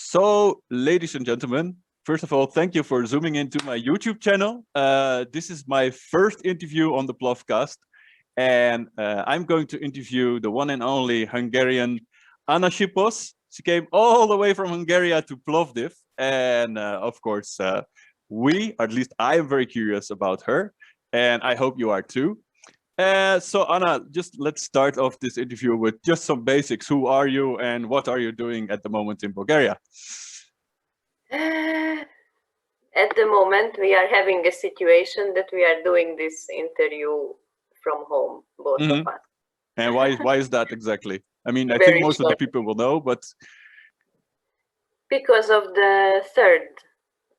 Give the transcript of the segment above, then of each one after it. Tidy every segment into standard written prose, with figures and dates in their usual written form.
So, ladies and gentlemen, first of all, thank you for zooming into my YouTube channel. This is my first interview on the Plovdcast, and I'm going to interview the one and only Hungarian Anna Sipos. She came all the way from Hungary to Plovdiv, and of course, we, or at least I am very curious about her, and I hope you are too. So Anna, just let's start off this interview with just some basics. Who are you and what are you doing at the moment in Bulgaria? At the moment, we are having a situation that we are doing this interview from home, both of us. And why is that exactly? I mean, I Very think most short. of the people will know, but... Because of the third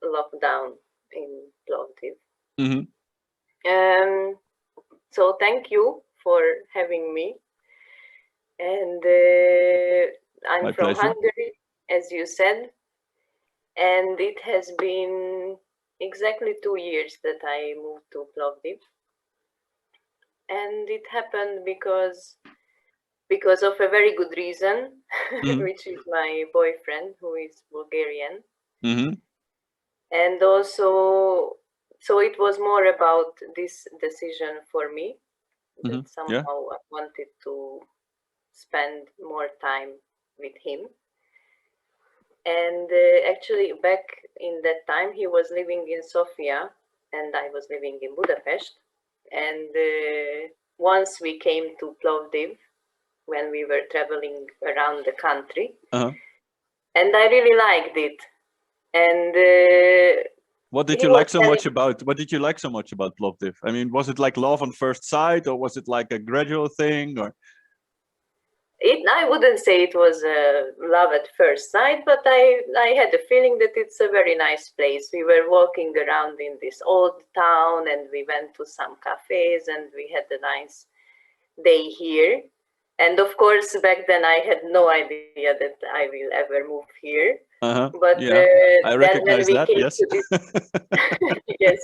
lockdown in Plovdiv. So thank you for having me. And I'm My from pleasure. Hungary, as you said. And it has been exactly 2 years that I moved to Plovdiv. And it happened because of a very good reason, which is my boyfriend, who is Bulgarian. And also, so it was more about this decision for me, that somehow I wanted to spend more time with him. And actually, back in that time, he was living in Sofia and I was living in Budapest. And once we came to Plovdiv, when we were traveling around the country, and I really liked it. And what did you like so much about? What did you like so much about Plovdiv? I mean, was it like love on first sight, or was it like a gradual thing, or? I wouldn't say it was love at first sight, but I had a feeling that it's a very nice place. We were walking around in this old town and we went to some cafes and we had a nice day here. And of course, back then I had no idea that I will ever move here. But yeah, I recognize that, yes. Yes.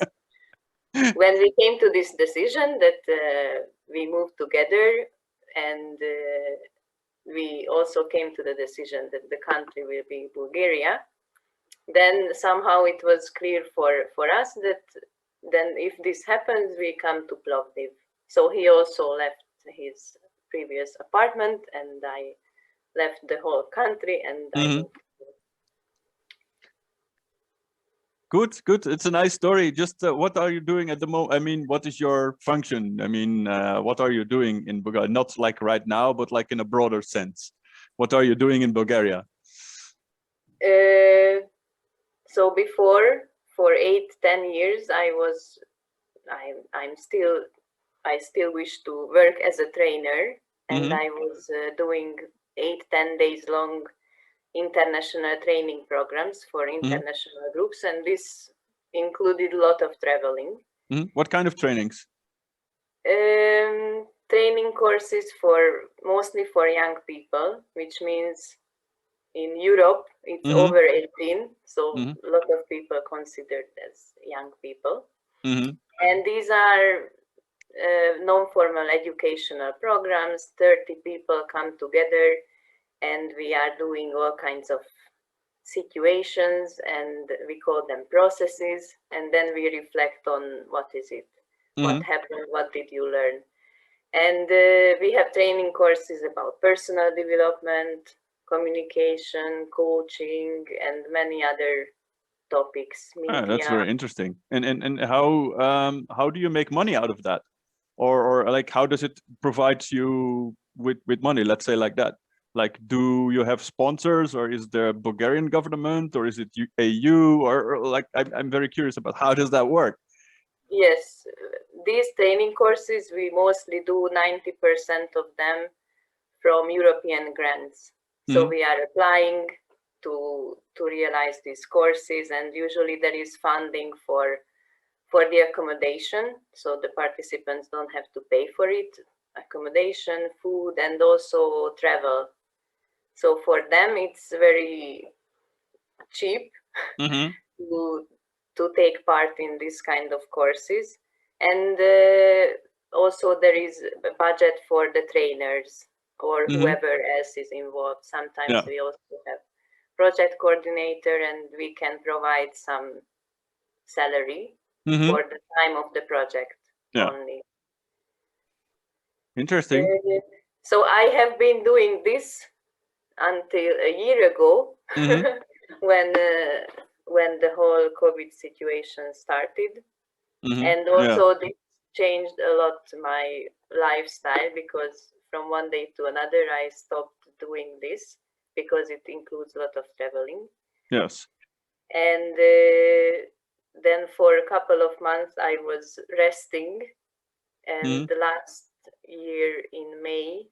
When we came to this decision that we moved together, and we also came to the decision that the country will be Bulgaria, then somehow it was clear for us that then if this happens, we come to Plovdiv. So he also left his previous apartment and I left the whole country and I moved. Good. It's a nice story. Just what are you doing at the moment? I mean, what is your function? I mean, what are you doing in Bulgaria? Not like right now, but like in a broader sense. What are you doing in Bulgaria? So before, for 8-10 years, I still wish to work as a trainer, and I was doing 8-10 days long international training programs for international groups, and this included a lot of traveling. What kind of trainings? Training courses mostly for young people, which means in Europe it's over 18, so a lot of people considered as young people. And these are non-formal educational programs. 30 people come together and we are doing all kinds of situations and we call them processes, and then we reflect on what is it, what happened, what did you learn. And we have training courses about personal development, communication, coaching, and many other topics. Media. That's very interesting. And how do you make money out of that? Or like, how does it provide you with money, let's say like that? Like, do you have sponsors, or is there a Bulgarian government, or is it EU, or like, I'm very curious about how does that work? Yes, these training courses, we mostly do 90% of them from European grants. So we are applying to realize these courses, and usually there is funding for the accommodation, so the participants don't have to pay for it, accommodation, food, and also travel. So for them, it's very cheap to take part in this kind of courses. And also there is a budget for the trainers or whoever else is involved. Sometimes we also have project coordinator, and we can provide some salary for the time of the project only. Interesting. So I have been doing this until a year ago, when the whole COVID situation started, and also this changed a lot my lifestyle, because from one day to another I stopped doing this because it includes a lot of traveling. Yes. And then for a couple of months I was resting, and the last year in May,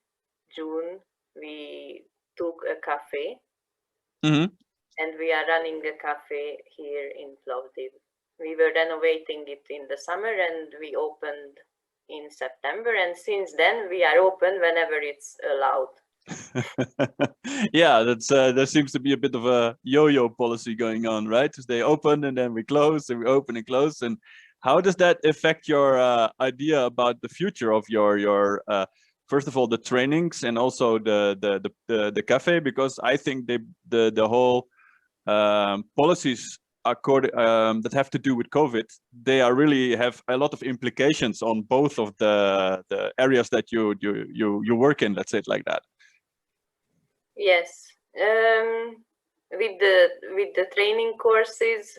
June, we took a cafe, and we are running a cafe here in Plovdiv. We were renovating it in the summer, and we opened in September, and since then we are open whenever it's allowed. Yeah, that's there seems to be a bit of a yo-yo policy going on, right? They open and then we close, and we open and close. And how does that affect your idea about the future of your first of all the trainings, and also the cafe? Because I think the whole policies that have to do with COVID, they are really have a lot of implications on both of the areas that you work in. Let's say it like that. Yes, with the training courses,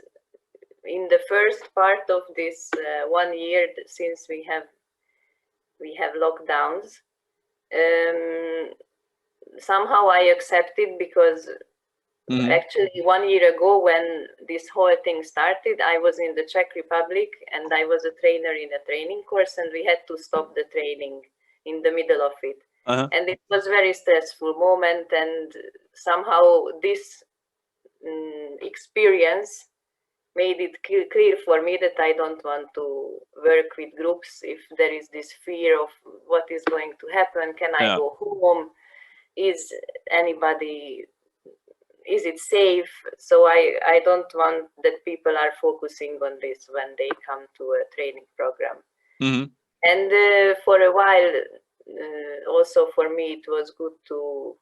in the first part of this 1 year since we have lockdowns, somehow I accepted, because actually 1 year ago, when this whole thing started, I was in the Czech Republic and I was a trainer in a training course, and we had to stop the training in the middle of it. And it was very stressful moment, and somehow this experience made it clear for me that I don't want to work with groups if there is this fear of what is going to happen. Can I go home? Is it safe? So I don't want that people are focusing on this when they come to a training program. And for a while, also for me, it was good to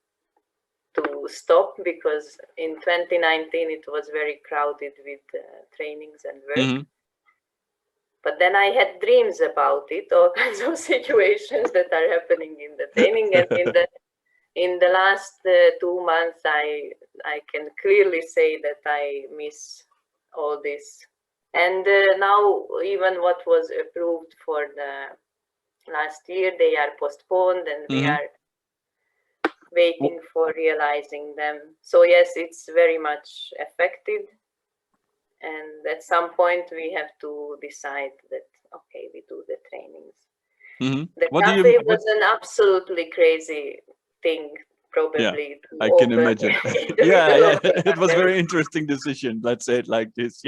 stop, because in 2019 it was very crowded with trainings and work. But then I had dreams about it, all kinds of situations that are happening in the training, and in the last 2 months I can clearly say that I miss all this. And now even what was approved for the last year, they are postponed, and we are waiting for realizing them. So yes, it's very much affected, and at some point we have to decide that okay, we do the trainings. The cafe was an absolutely crazy thing, probably. I can imagine. Yeah, it was a very interesting decision, let's say it like this.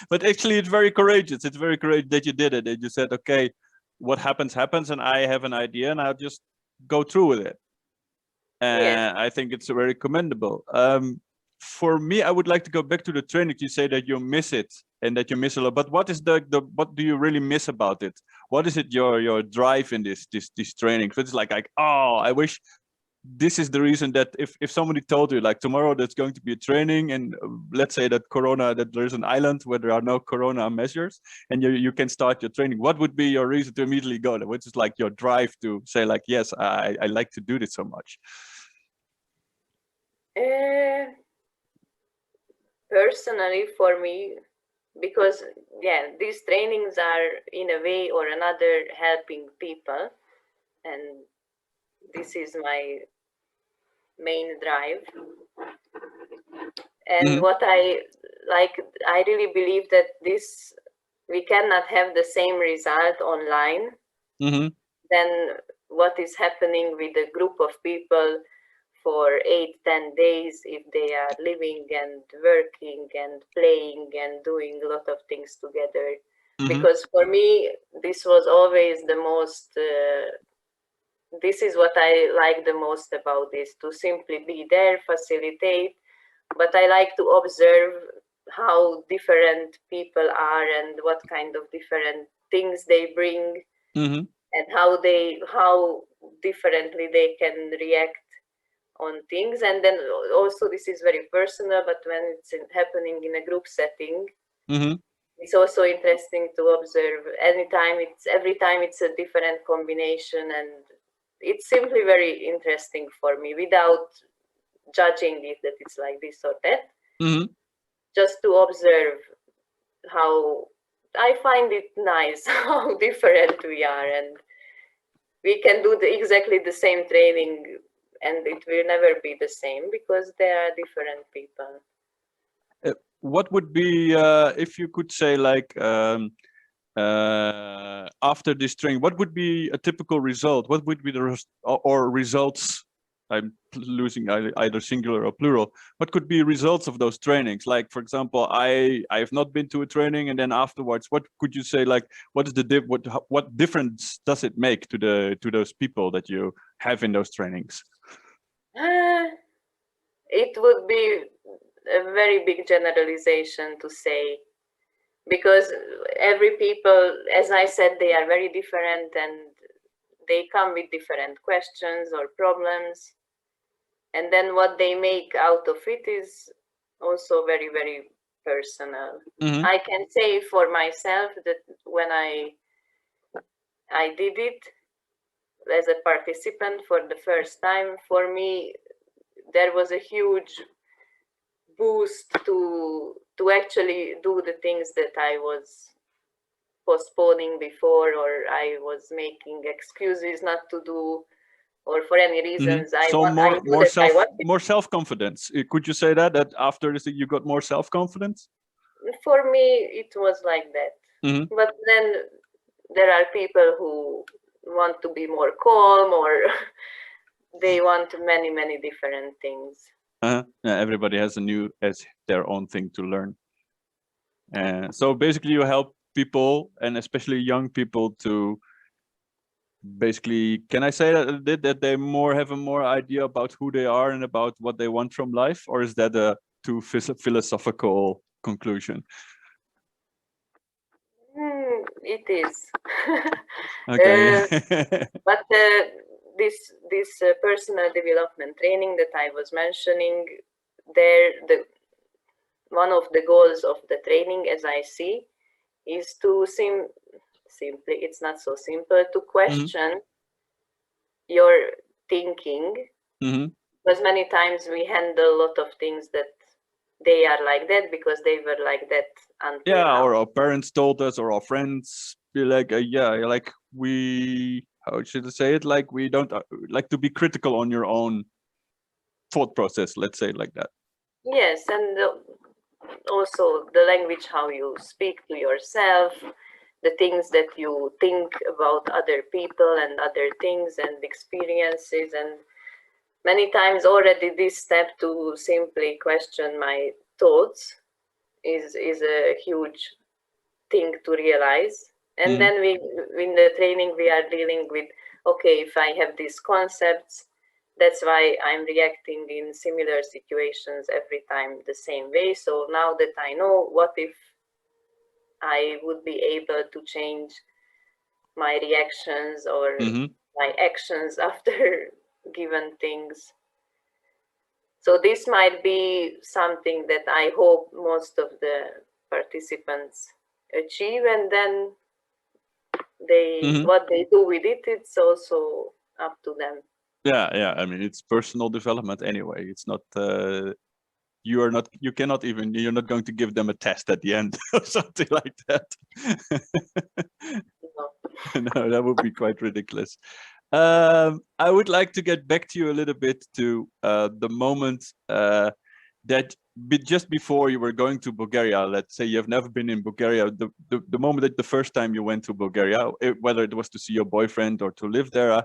But actually it's very courageous. It's very courageous that you did it, that you said, okay, what happens happens, and I have an idea and I'll just go through with it. And I think it's very commendable. For me, I would like to go back to the training. You say that you miss it and that you miss a lot, but what is what do you really miss about it? What is it your drive in this training? So it's like, oh, I wish this is the reason that if somebody told you like tomorrow there's going to be a training, and let's say that there's an island where there are no corona measures, and you can start your training, what would be your reason to immediately go there? Which is like your drive to say like, yes, I like to do this so much? Personally, for me, because these trainings are in a way or another helping people, and this is my main drive. And what I like, I really believe that we cannot have the same result online than what is happening with a group of people for 8-10 days, if they are living and working and playing and doing a lot of things together. Because for me, this was always the most, this is what I like the most about this, to simply be there, facilitate, but I like to observe how different people are and what kind of different things they bring, and how differently they can react on things. And then also this is very personal, but when it's happening in a group setting, it's also interesting to observe. Every time it's a different combination, and it's simply very interesting for me without judging it that it's like this or that. Just to observe how I find it nice how different we are, and we can do exactly the same training and it will never be the same because they are different people. What would be, if you could say, like, after this training, what would be a typical result? What would be the results? I'm losing either singular or plural. What could be results of those trainings? Like, for example, I have not been to a training, and then afterwards, what could you say? Like, what is the what difference does it make to those people that you have in those trainings? It would be a very big generalization to say, because every people, as I said, they are very different and they come with different questions or problems. And then what they make out of it is also very, very personal. I can say for myself that when I did it as a participant for the first time, for me, there was a huge boost to actually do the things that I was postponing before, or I was making excuses not to do, or for any reasons. More self-confidence. Could you say that after this you got more self-confidence? For me, it was like that. But then there are people who want to be more calm, or they want many, many different things. Yeah, everybody has their own thing to learn. So basically you help people, and especially young people, to basically, can I say that they have a more idea about who they are and about what they want from life, or is that a too philosophical conclusion? It is. Okay. But this personal development training that I was mentioning, one of the goals of the training, as I see, is to simply, it's not so simple, to question your thinking, because many times we handle a lot of things that they are like that because they were like that until now. Or our parents told us, or our friends be like, like we, how should I say it? Like, we don't like to be critical on your own thought process, let's say it like that. Yes, and also the language, how you speak to yourself, the things that you think about other people and other things and experiences. And many times already this step to simply question my thoughts is a huge thing to realize. And then in the training we are dealing with, okay, if I have these concepts, that's why I'm reacting in similar situations every time the same way. So now that I know, what if I would be able to change my reactions or my actions after given things? So this might be something that I hope most of the participants achieve, and then what they do with it, it's also up to them. Yeah. I mean, it's personal development anyway. It's not you're not going to give them a test at the end or something like that. No, that would be quite ridiculous. I would like to get back to you a little bit to the moment that just before you were going to Bulgaria. Let's say you have never been in Bulgaria. The moment that the first time you went to Bulgaria, whether it was to see your boyfriend or to live there,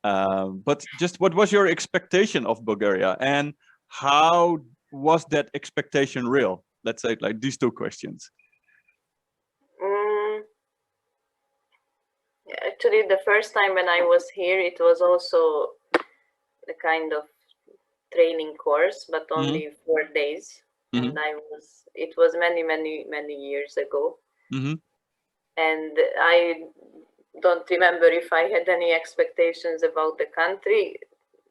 but just what was your expectation of Bulgaria, and how was that expectation real? Let's say like these two questions. Actually, the first time when I was here, it was also a kind of training course, but only 4 days. And it was many years ago. And I don't remember if I had any expectations about the country.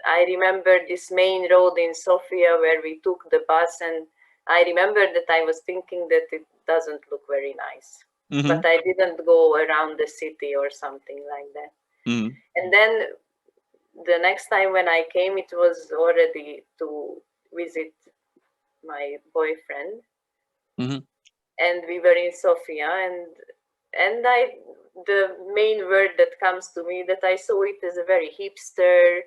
I remember this main road in Sofia where we took the bus, and I remember that I was thinking that it doesn't look very nice. But I didn't go around the city or something like that. And then the next time when I came, it was already to visit my boyfriend. And we were in Sofia, and the main word that comes to me that I saw it as a very hipster,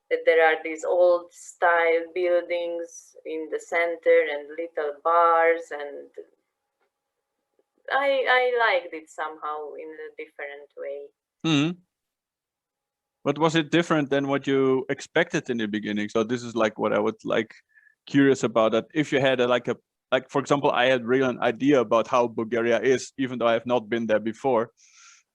that there are these old style buildings in the center and little bars, and I liked it somehow in a different way. But was it different than what you expected in the beginning? So this is like what I would like curious about, that if you had like for example, I had really an idea about how Bulgaria is, even though I have not been there before.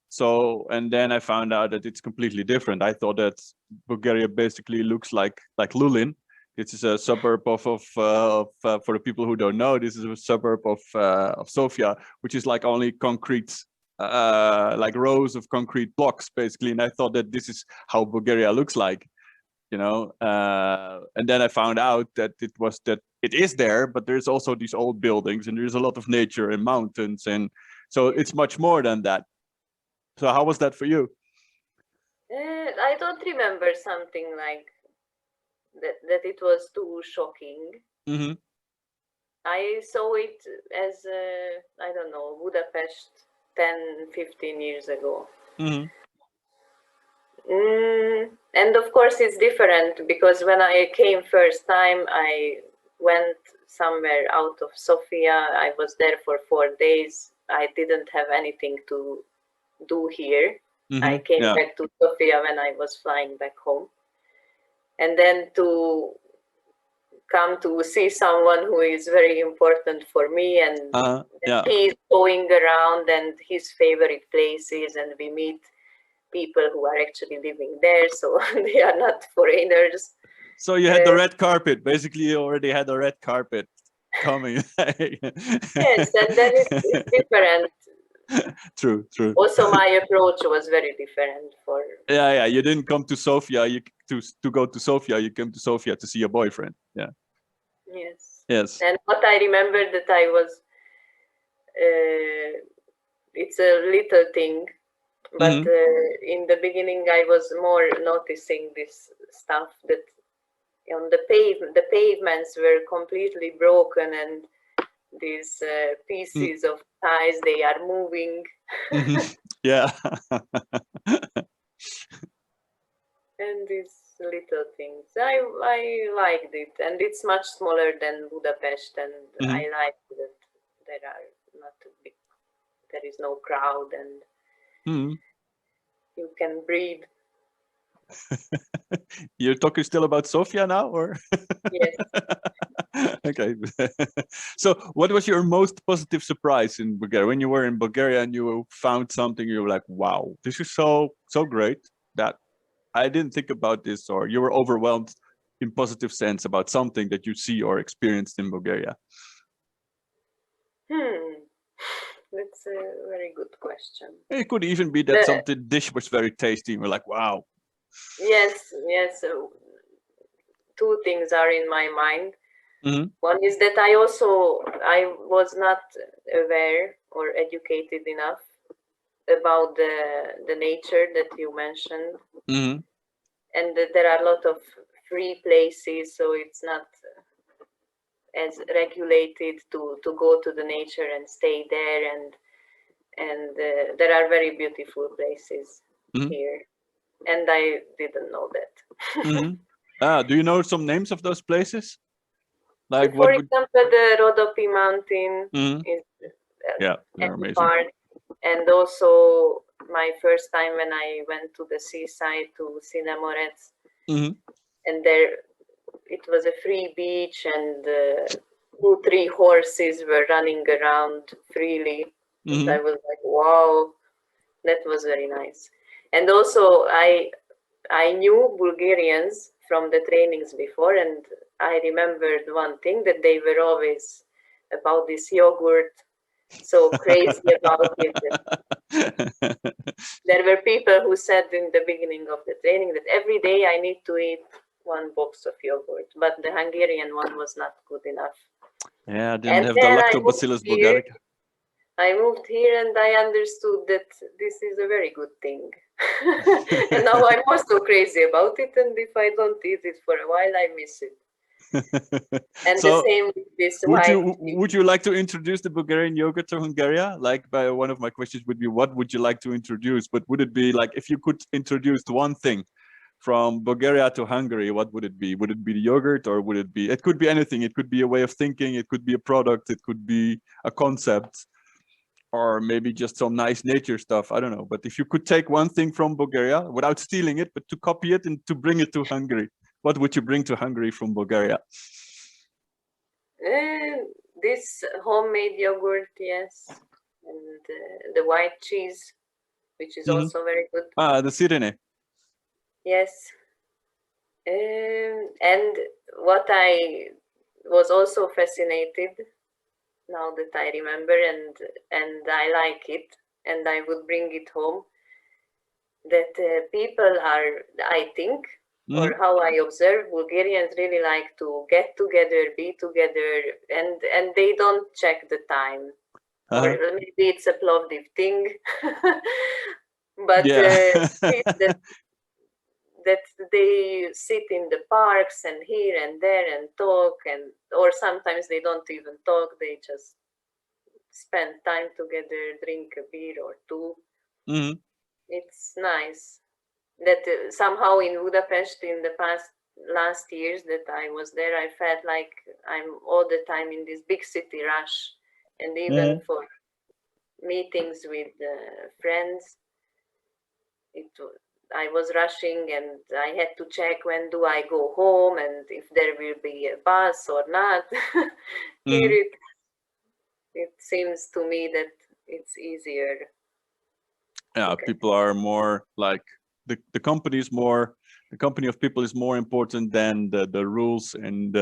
So, and then I found out that it's completely different. I thought that Bulgaria basically looks like Lulin. This is a suburb of for the people who don't know, this is a suburb of Sofia, which is like only concrete, like rows of concrete blocks basically. And I thought that this is how Bulgaria looks like, you know. And then I found out that it is there, but there's also these old buildings, and there's a lot of nature and mountains, and so it's much more than that. So how was that for you? I don't remember something like that it was too shocking. I saw it as I don't know, Budapest 10-15 years ago. And of course it's different, because when I came first time, I went somewhere out of Sofia. I was there for 4 days. I didn't have anything to do here. I came back to Sofia when I was flying back home. And then to come to see someone who is very important for me, and he's going around and his favorite places, and we meet people who are actually living there, so they are not foreigners. So you had the red carpet, basically you already had the red carpet coming. Yes, and then it's different. True. Also, my approach was very different for. Yeah. You didn't come to Sofia to go to Sofia. You came to Sofia to see your boyfriend. Yeah. Yes. And what I remember that I was, it's a little thing, but in the beginning I was more noticing this stuff, that on the pavements were completely broken, and these pieces of ties, they are moving. Yeah. And these little things, I liked it, and it's much smaller than Budapest, and I like that there is no crowd, and you can breathe. You're talking still about Sofia now, or? Yes. Okay. So what was your most positive surprise in Bulgaria? When you were in Bulgaria and you found something, you were like, wow, this is so great that I didn't think about this, or you were overwhelmed in positive sense about something that you see or experienced in Bulgaria? That's a very good question. It could even be that something dish was very tasty and we're like, wow. Yes. Two things are in my mind. One is that I was not aware or educated enough about the nature that you mentioned, and that there are a lot of free places, so it's not as regulated to go to the nature and stay there, and there are very beautiful places here, and I didn't know that. Do you know some names of those places? Like, for example, the Rodopi mountain is amazing. Part. And also my first time when I went to the seaside to Cinemorets, and there it was a free beach, and 2-3 horses were running around freely. And I was like, wow, that was very nice. And also I knew Bulgarians from the trainings before, and I remembered one thing, that they were always about this yogurt, so crazy about it. There were people who said in the beginning of the training that every day I need to eat 1 box of yogurt, but the Hungarian one was not good enough. Yeah, I didn't And have the then Lactobacillus bulgarica. I moved here and I understood that this is a very good thing. And now I'm also crazy about it, and if I don't eat it for a while, I miss it. And So the same with this would you like to introduce the Bulgarian yogurt to Hungary? Like, by one of my questions would be, what would you like to introduce? But would it be like, if you could introduce one thing from Bulgaria to Hungary, what would it be? Would it be the yogurt, or would it be, it could be anything. It could be a way of thinking. It could be a product. It could be a concept, or maybe just some nice nature stuff. I don't know. But if you could take one thing from Bulgaria without stealing it, but to copy it and to bring it to Hungary, what would you bring to Hungary from Bulgaria? This homemade yogurt, yes, and the white cheese, which is also very good. Ah, the sirene. Yes. And what I was also fascinated, now that I remember, and I like it, and I would bring it home, that people are, I think, or how I observe, Bulgarians really like to get together, be together, and they don't check the time. Or maybe it's a Plovdiv thing. But that they sit in the parks and here and there and talk, or sometimes they don't even talk, they just spend time together, drink a beer or two. It's nice that somehow in Budapest in the last years that I was there, I felt like I'm all the time in this big city rush, and even for meetings with friends, I was rushing, and I had to check when do I go home and if there will be a bus or not. Here it seems to me that it's easier. Yeah, people are more like, the company of people is more important than the rules and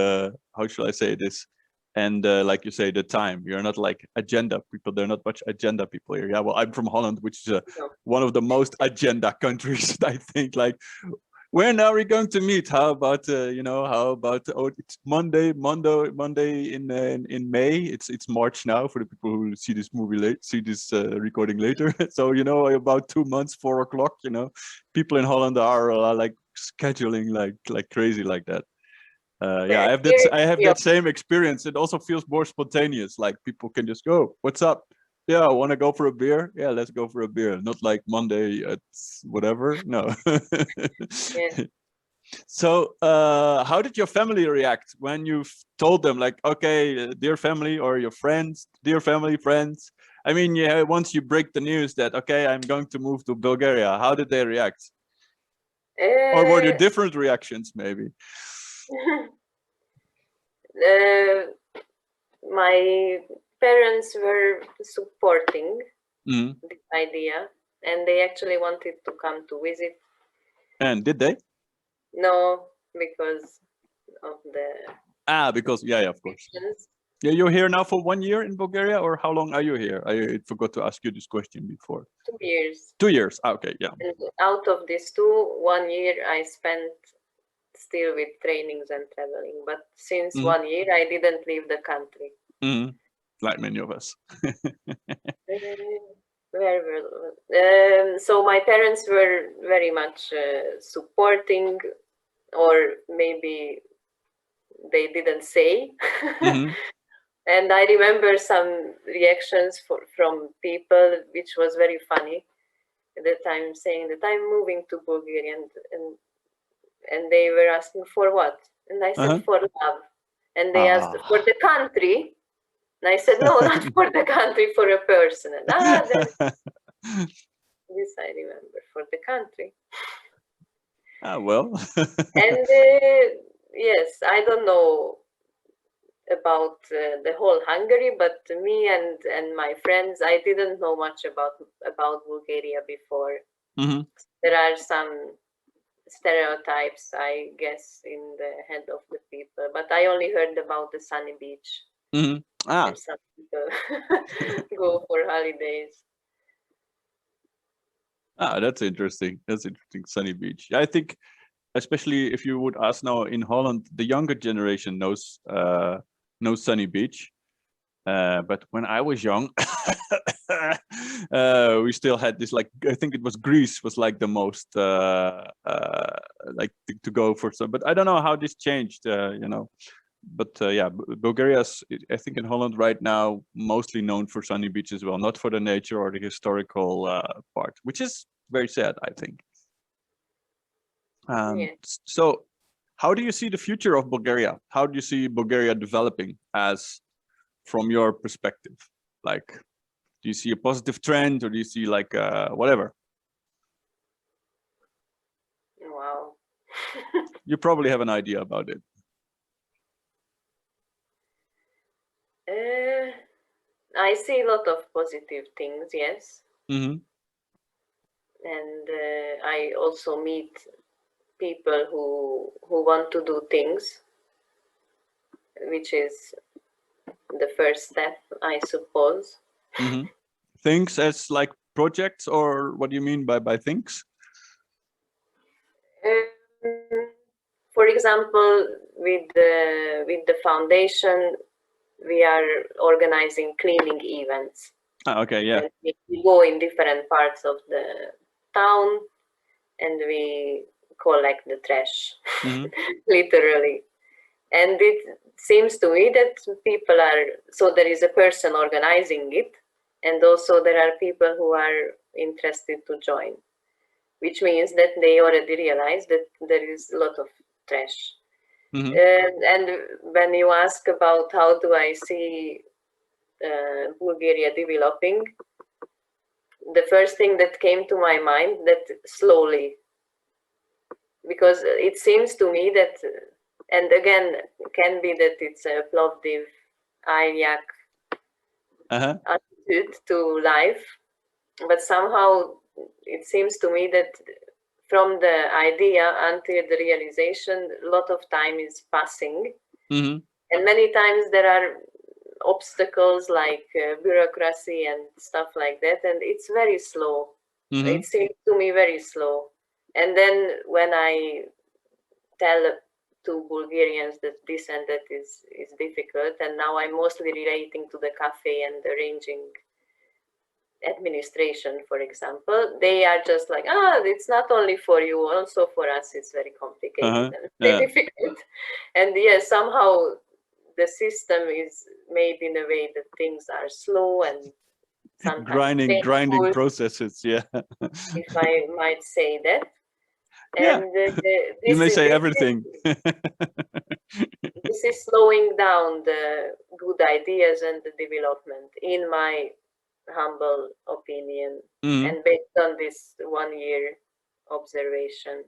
how shall I say this? And like you say, the time. You're not like agenda people. They're not much agenda people here. Yeah, well, I'm from Holland, which is one of the most agenda countries. I think, like, when are we going to meet? How about how about, oh, it's Monday in May. It's March now for the people who see this movie see this recording later. So about 2 months, 4 o'clock. People in Holland are like scheduling like crazy like that. Yeah, I have that same experience. It also feels more spontaneous. Like, people can just go, what's up? Yeah, want to go for a beer? Yeah, let's go for a beer. Not like Monday at whatever. No. So how did your family react when you told them, like, okay, dear family, or your friends, dear family, friends? I mean, yeah, once you break the news that, okay, I'm going to move to Bulgaria, how did they react? Or were there different reactions, maybe? My parents were supporting this idea, and they actually wanted to come to visit. And did they? No, because of the because of course. Yeah, you're here now for 1 year in Bulgaria, or how long are you here? I forgot to ask you this question before. 2 years. 2 years. Okay, yeah. And out of these 1 year I spent still with trainings and traveling, but since 1 year I didn't leave the country. Like many of us. So my parents were very much supporting, or maybe they didn't say. And I remember some reactions from people, which was very funny. At the time, saying that I'm moving to Bulgaria, and they were asking for what? And I said for love. And they asked for the country. And I said, no, not for the country, for a person. And this I remember, for the country. Well. And yes, I don't know about the whole Hungary, but me and my friends, I didn't know much about Bulgaria before. There are some stereotypes, I guess, in the head of the people, but I only heard about the sunny beach. Where some people go for holidays. Ah, that's interesting. That's interesting. Sunny beach. I think, especially if you would ask now in Holland, the younger generation knows Sunny Beach. But when I was young, we still had this, like, I think it was Greece was like the most like to go for some. But I don't know how this changed. But yeah, Bulgaria's, I think, in Holland right now, mostly known for sunny beach as well, not for the nature or the historical part, which is very sad, I think. Yeah. So how do you see the future of Bulgaria? How do you see Bulgaria developing as from your perspective? Like, do you see a positive trend, or do you see like whatever? Wow. You probably have an idea about it. I see a lot of positive things, yes. Mm-hmm. And I also meet people who want to do things, which is the first step, I suppose. Mm-hmm. Things as like projects, or what do you mean by things? For example, with the foundation, we are organizing cleaning events. Okay, yeah. And we go in different parts of the town and we collect the trash, Mm-hmm. literally. And it seems to me that people are, so there is a person organizing it, and also there are people who are interested to join, which means that they already realize that there is a lot of trash. Mm-hmm. And when you ask about how do I see Bulgaria developing, the first thing that came to my mind that slowly, because it seems to me that, and again, can be that it's a Plovdiv, Ayak attitude to life, but somehow it seems to me that from the idea until the realization, a lot of time is passing. Mm-hmm. And many times there are obstacles like bureaucracy and stuff like that, and it's very slow. Mm-hmm. It seems to me very slow. And then when I tell to Bulgarians that this and that is difficult, and now I'm mostly relating to the cafe and arranging administration, for example, they are just like, it's not only for you, also for us it's very complicated and very difficult. And yes, somehow the system is made in a way that things are slow and sometimes grinding processes, yeah. if I might say that. Yeah. And you may say everything. This is slowing down the good ideas and the development, in my humble opinion, and based on this 1 year observation.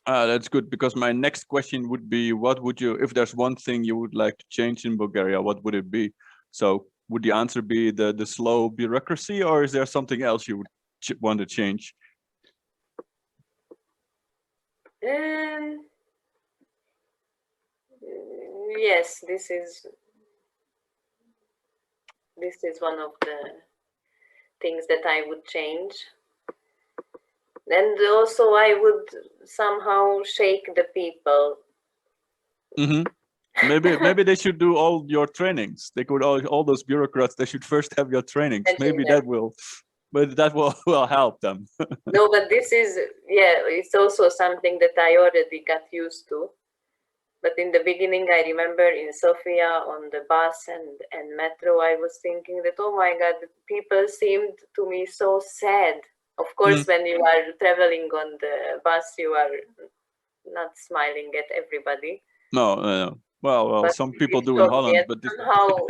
That's good, because my next question would be, what would you, if there's one thing you would like to change in Bulgaria, what would it be? So would the answer be the slow bureaucracy, or is there something else you would want to change? Yes, this is one of the things that I would change. And also I would somehow shake the people. Maybe they should do all your trainings. They could, all those bureaucrats, they should first have your trainings. Maybe that will, but that will help them. No, but this is, it's also something that I already got used to. But in the beginning, I remember in Sofia on the bus and metro, I was thinking that, oh my God, people seemed to me so sad. Of course, when you are traveling on the bus, you are not smiling at everybody. No, well, some people do in Holland, but somehow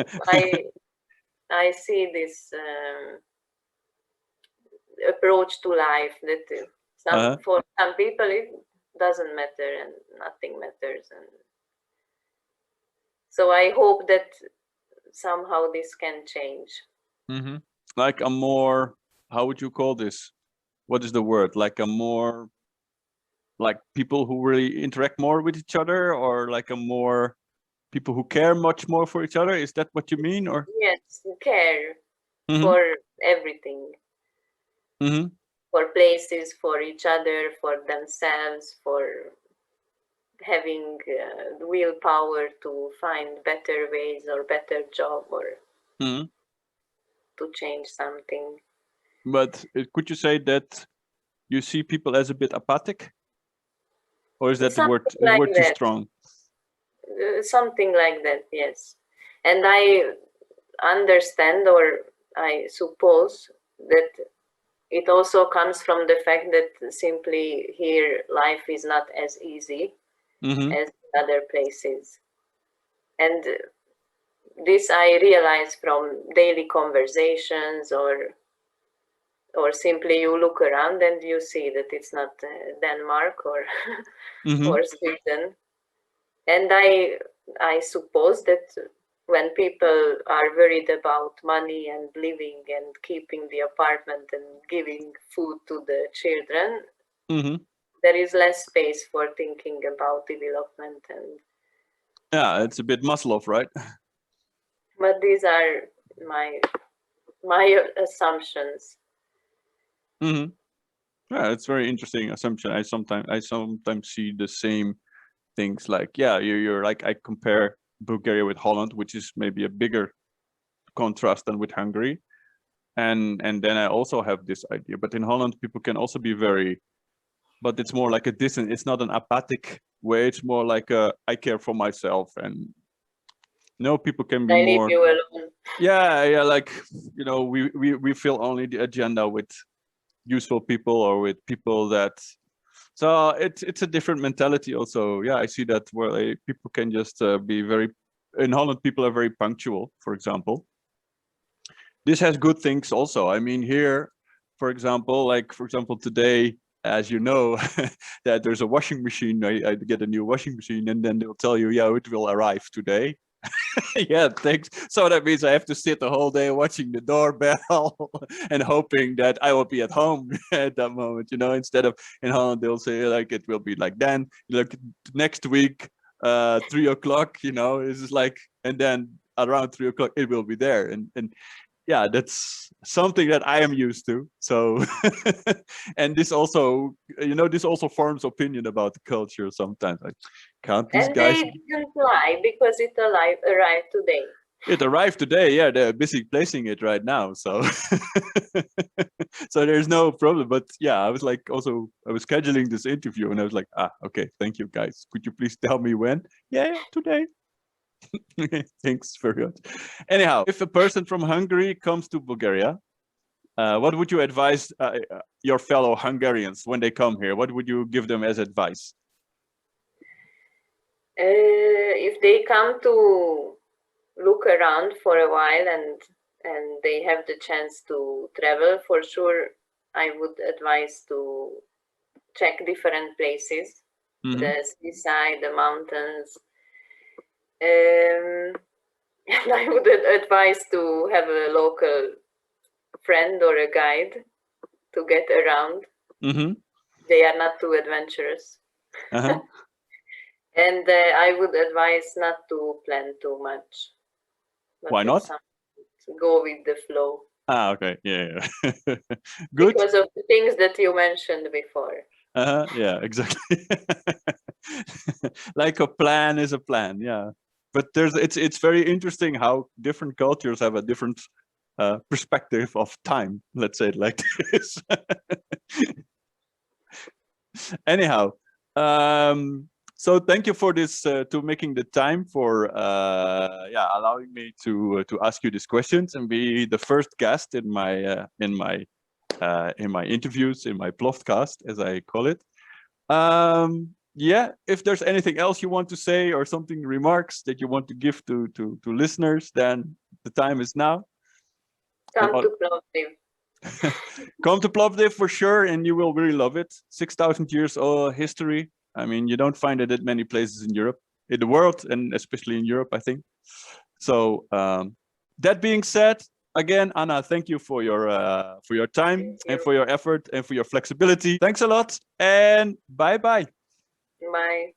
I see this approach to life that for some people it doesn't matter and nothing matters, and so I hope that somehow this can change. Like a more, how would you call this? What is the word? Like a more, like people who really interact more with each other, or like a more people who care much more for each other? Is that what you mean? Or yes, care for everything. places, for each other, for themselves, for having willpower to find better ways or better job or to change something. But could you say that you see people as a bit apathic? Or is that the word too strong? Something like that, yes. And I understand, or I suppose that it also comes from the fact that simply here life is not as easy as other places. And this I realize from daily conversations, or simply you look around and you see that it's not Denmark or or Sweden. And I suppose that when people are worried about money and living and keeping the apartment and giving food to the children, there is less space for thinking about development. And yeah, it's a bit Maslow, right? But these are my assumptions. Yeah, it's very interesting assumption. I sometimes see the same things, like, yeah, you're like, I compare Bulgaria with Holland, which is maybe a bigger contrast than with Hungary. And then I also have this idea, but in Holland people can also be very, but it's more like a distant, it's not an apathic way, it's more like a, I care for myself, and people can be more, leave you alone. Yeah, like, we fill only the agenda with useful people or with people that, so it's a different mentality also. Yeah, I see that where people can just be very, in Holland people are very punctual, for example. This has good things also. I mean, here, for example, today, as you know, that there's a washing machine. I get a new washing machine, and then they'll tell you, yeah, it will arrive today. Yeah, thanks. So that means I have to sit the whole day watching the doorbell and hoping that I will be at home at that moment, instead of in Holland, they'll say like, it will be like then, like next week, 3 o'clock, it's just like, and then around 3 o'clock, it will be there. And yeah, that's something that I am used to. So, and this also, this also forms opinion about the culture sometimes. Like, can't these guys? They didn't lie because it arrived today. It arrived today. Yeah, they're busy placing it right now. So, so there's no problem. But yeah, I was scheduling this interview, and I was like, okay, thank you guys. Could you please tell me when? Yeah, today. Thanks very much. Anyhow, if a person from Hungary comes to Bulgaria, what would you advise your fellow Hungarians when they come here? What would you give them as advice? If they come to look around for a while and they have the chance to travel, for sure, I would advise to check different places, the seaside, the mountains. And I would advise to have a local friend or a guide to get around. They are not too adventurous. And I would advise not to plan too much. Why not? Go with the flow. Okay. Yeah. Good. Because of the things that you mentioned before. Yeah, exactly. Like a plan is a plan. Yeah. But it's very interesting how different cultures have a different perspective of time. Let's say it like this. Anyhow, so thank you for this, to making the time for allowing me to ask you these questions and be the first guest in my interviews, in my Plovdcast, as I call it. Yeah, if there's anything else you want to say or something, remarks that you want to give to listeners, then the time is now. Come to Plovdiv. Come to Plovdiv for sure, and you will really love it. 6,000 years old history. I mean, you don't find it at many places in Europe, in the world, and especially in Europe, I think. So that being said, again, Anna, thank you for your time and for your effort and for your flexibility. Thanks a lot, and bye-bye. Bye.